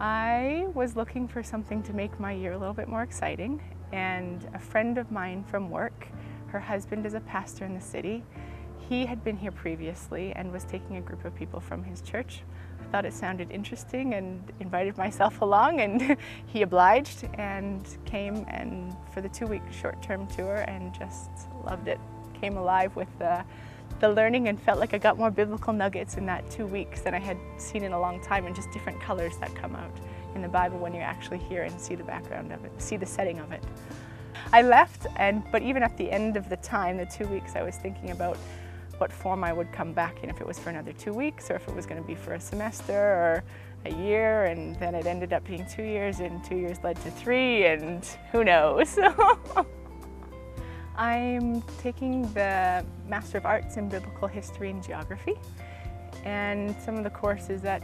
I was looking for something to make my year a little bit more exciting, and a friend of mine from work, her husband is a pastor in the city. He had been here previously and was taking a group of people from his church. I thought it sounded interesting and invited myself along, and he obliged and came and for the 2-week short-term tour and just loved it. Came alive with the learning and felt like I got more biblical nuggets in that 2 weeks than I had seen in a long time, and just different colors that come out in the Bible when you actually hear and see the background of it, see the setting of it. I left, but even at the end of the time, the 2 weeks, I was thinking about what form I would come back in, if it was for another 2 weeks or if it was going to be for a semester or a year, and then it ended up being 2 years, and 2 years led to 3, and who knows. I'm taking the Master of Arts in Biblical History and Geography, and some of the courses that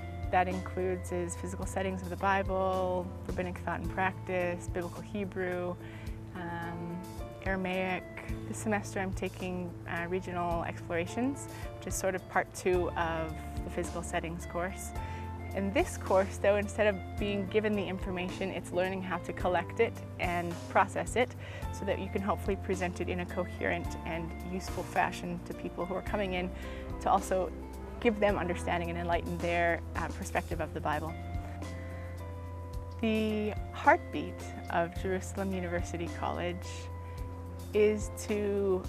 includes is physical settings of the Bible, rabbinic thought and practice, biblical Hebrew, Aramaic. This semester I'm taking regional explorations, which is sort of part 2 of the physical settings course. In this course, though, instead of being given the information, it's learning how to collect it and process it so that you can hopefully present it in a coherent and useful fashion to people who are coming in, to also give them understanding and enlighten their perspective of the Bible. The heartbeat of Jerusalem University College is to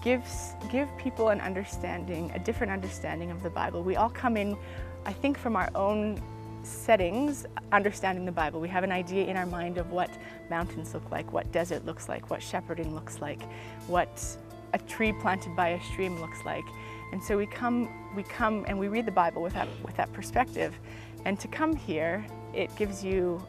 give people an understanding, a different understanding of the Bible. We all come in, I think, from our own settings, understanding the Bible. We have an idea in our mind of what mountains look like, what desert looks like, what shepherding looks like, what a tree planted by a stream looks like. And so we come and we read the Bible with that perspective. And to come here, it gives you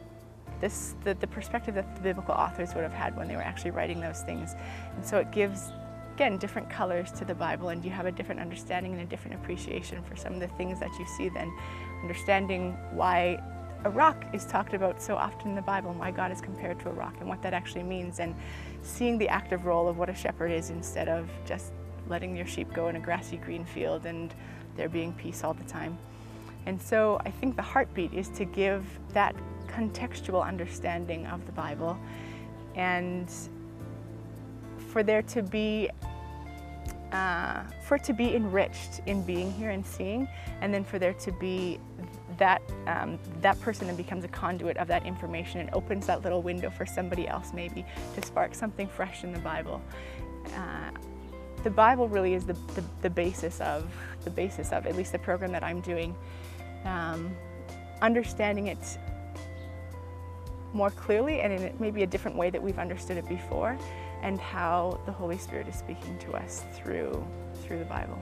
the perspective that the biblical authors would have had when they were actually writing those things. And so it gives, again, different colors to the Bible, and you have a different understanding and a different appreciation for some of the things that you see then. Understanding why a rock is talked about so often in the Bible, and why God is compared to a rock, and what that actually means, and seeing the active role of what a shepherd is, instead of just letting your sheep go in a grassy green field and there being peace all the time. And so I think the heartbeat is to give that contextual understanding of the Bible, and for there to be enriched in being here and seeing, and then for there to be that person that becomes a conduit of that information and opens that little window for somebody else maybe to spark something fresh in the Bible. The Bible really is the basis of at least the program that I'm doing. Understanding it more clearly and in maybe a different way that we've understood it before, and how the Holy Spirit is speaking to us through the Bible.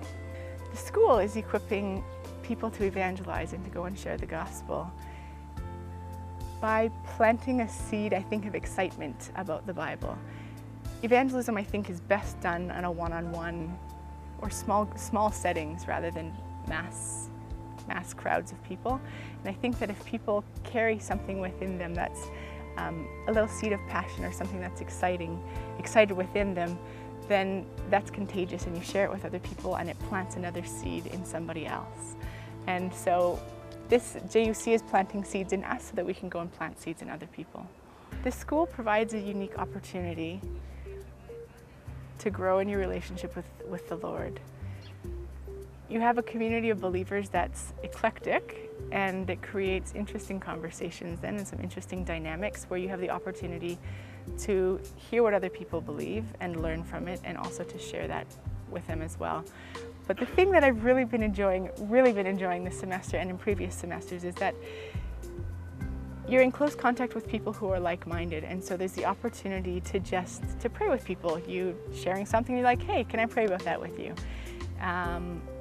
The school is equipping people to evangelize and to go and share the gospel by planting a seed, I think, of excitement about the Bible. Evangelism, I think, is best done on a one-on-one or small settings rather than mass crowds of people. And I think that if people carry something within them that's a little seed of passion or something that's excited within them, then that's contagious, and you share it with other people and it plants another seed in somebody else. And so this JUC is planting seeds in us so that we can go and plant seeds in other people. This school provides a unique opportunity to grow in your relationship with the Lord. You have a community of believers that's eclectic, and it creates interesting conversations then, and some interesting dynamics where you have the opportunity to hear what other people believe and learn from it, and also to share that with them as well. But the thing that I've really been enjoying this semester and in previous semesters is that you're in close contact with people who are like-minded, and so there's the opportunity to pray with people. You sharing something, you're like, hey, can I pray about that with you?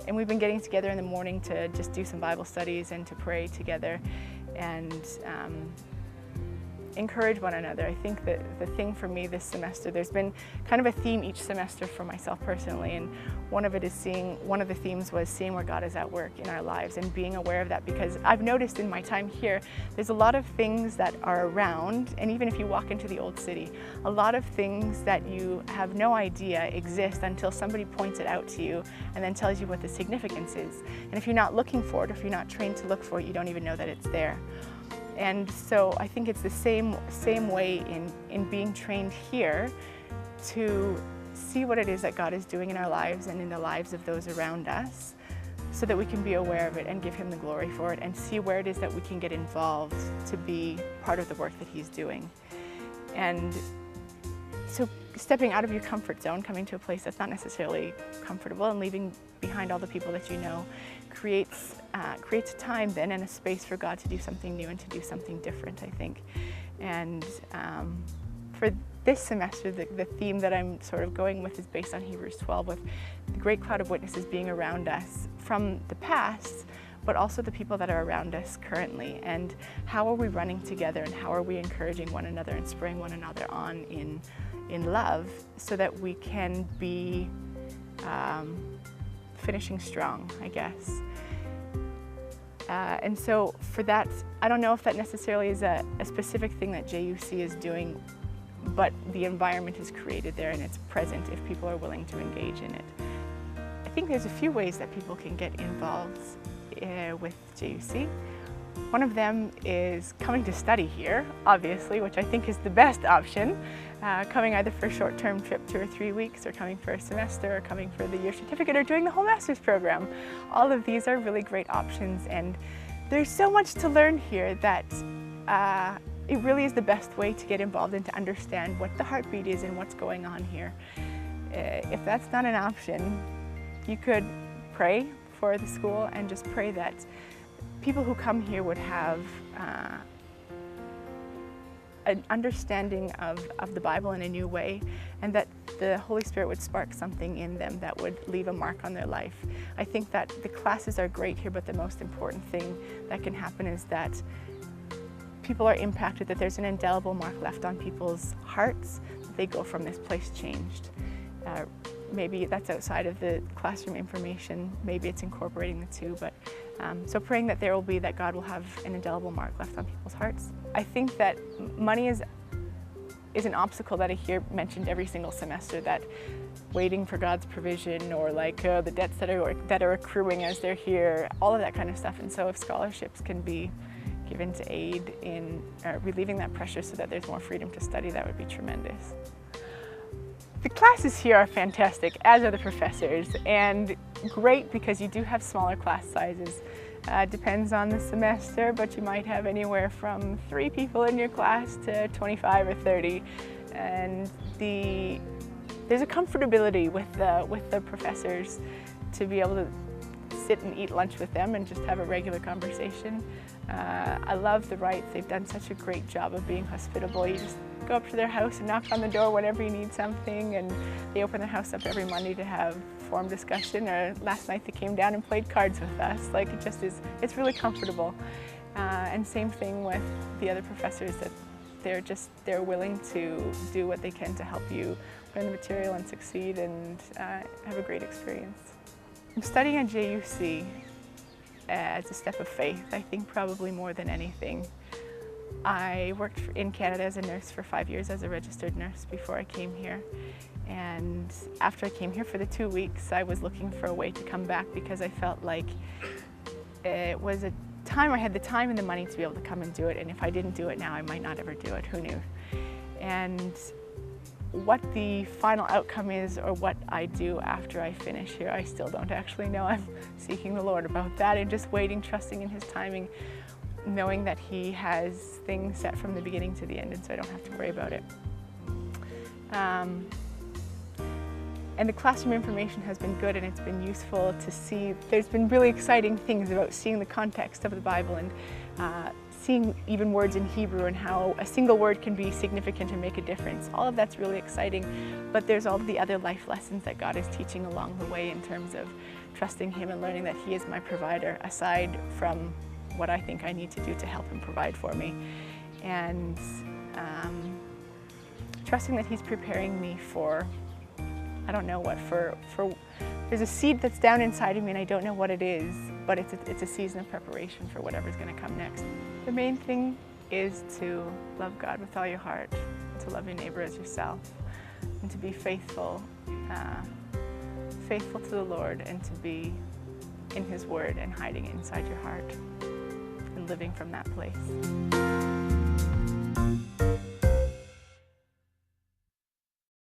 And we've been getting together in the morning to just do some Bible studies and to pray together. And encourage one another. I think that the thing for me this semester, there's been kind of a theme each semester for myself personally, and one of the themes was seeing where God is at work in our lives and being aware of that, because I've noticed in my time here, there's a lot of things that are around, and even if you walk into the old city, a lot of things that you have no idea exist until somebody points it out to you and then tells you what the significance is. And if you're not looking for it, or if you're not trained to look for it, you don't even know that it's there. And so I think it's the same way in being trained here to see what it is that God is doing in our lives and in the lives of those around us, so that we can be aware of it and give Him the glory for it, and see where it is that we can get involved to be part of the work that He's doing. And so stepping out of your comfort zone, coming to a place that's not necessarily comfortable, and leaving behind all the people that you know creates a time then and a space for God to do something new and to do something different, I think. And for this semester, the theme that I'm sort of going with is based on Hebrews 12, with the great cloud of witnesses being around us from the past, but also the people that are around us currently. And how are we running together, and how are we encouraging one another and spurring one another on in love, so that we can be finishing strong, I guess. And so for that, I don't know if that necessarily is a specific thing that JUC is doing, but the environment is created there and it's present if people are willing to engage in it. I think there's a few ways that people can get involved with JUC. One of them is coming to study here, obviously, which I think is the best option. Coming either for a short-term trip, 2 or 3 weeks, or coming for a semester, or coming for the year certificate, or doing the whole master's program. All of these are really great options, and there's so much to learn here that it really is the best way to get involved and to understand what the heartbeat is and what's going on here. If that's not an option, you could pray for the school and just pray that people who come here would have an understanding of the Bible in a new way, and that the Holy Spirit would spark something in them that would leave a mark on their life. I think that the classes are great here, but the most important thing that can happen is that people are impacted, that there's an indelible mark left on people's hearts, that they go from this place changed. Maybe that's outside of the classroom information, maybe it's incorporating the two, but so praying that that God will have an indelible mark left on people's hearts. I think that money is an obstacle that I hear mentioned every single semester, that waiting for God's provision, or like the debts that are accruing as they're here, all of that kind of stuff. And so if scholarships can be given to aid in relieving that pressure so that there's more freedom to study, that would be tremendous. The classes here are fantastic, as are the professors, and great because you do have smaller class sizes. Depends on the semester, but you might have anywhere from 3 people in your class to 25 or 30. And there's a comfortability with the professors to be able to sit and eat lunch with them and just have a regular conversation. I love the Wrights. They've done such a great job of being hospitable. You just go up to their house and knock on the door whenever you need something, and they open their house up every Monday to have forum discussion, or last night they came down and played cards with us. Like, it just is, it's really comfortable. And same thing with the other professors, that they're willing to do what they can to help you learn the material and succeed and have a great experience. I'm studying at JUC as a step of faith, I think, probably more than anything. I worked in Canada as a nurse for 5 years, as a registered nurse, before I came here. And after I came here for the 2 weeks, I was looking for a way to come back, because I felt like it was a time where I had the time and the money to be able to come and do it. And if I didn't do it now, I might not ever do it, who knew? And what the final outcome is, or what I do after I finish here, I still don't actually know. I'm seeking the Lord about that and just waiting, trusting in His timing, knowing that He has things set from the beginning to the end, and so I don't have to worry about it. And the classroom information has been good, and it's been useful to see. There's been really exciting things about seeing the context of the Bible, and seeing even words in Hebrew and how a single word can be significant and make a difference. All of that's really exciting, but there's all the other life lessons that God is teaching along the way in terms of trusting Him and learning that He is my provider, aside from what I think I need to do to help Him provide for me. And trusting that He's preparing me for, I don't know what, for there's a seed that's down inside of me and I don't know what it is, but it's a season of preparation for whatever's going to come next. The main thing is to love God with all your heart, to love your neighbor as yourself, and to be faithful to the Lord, and to be in His Word and hiding it inside your heart and living from that place.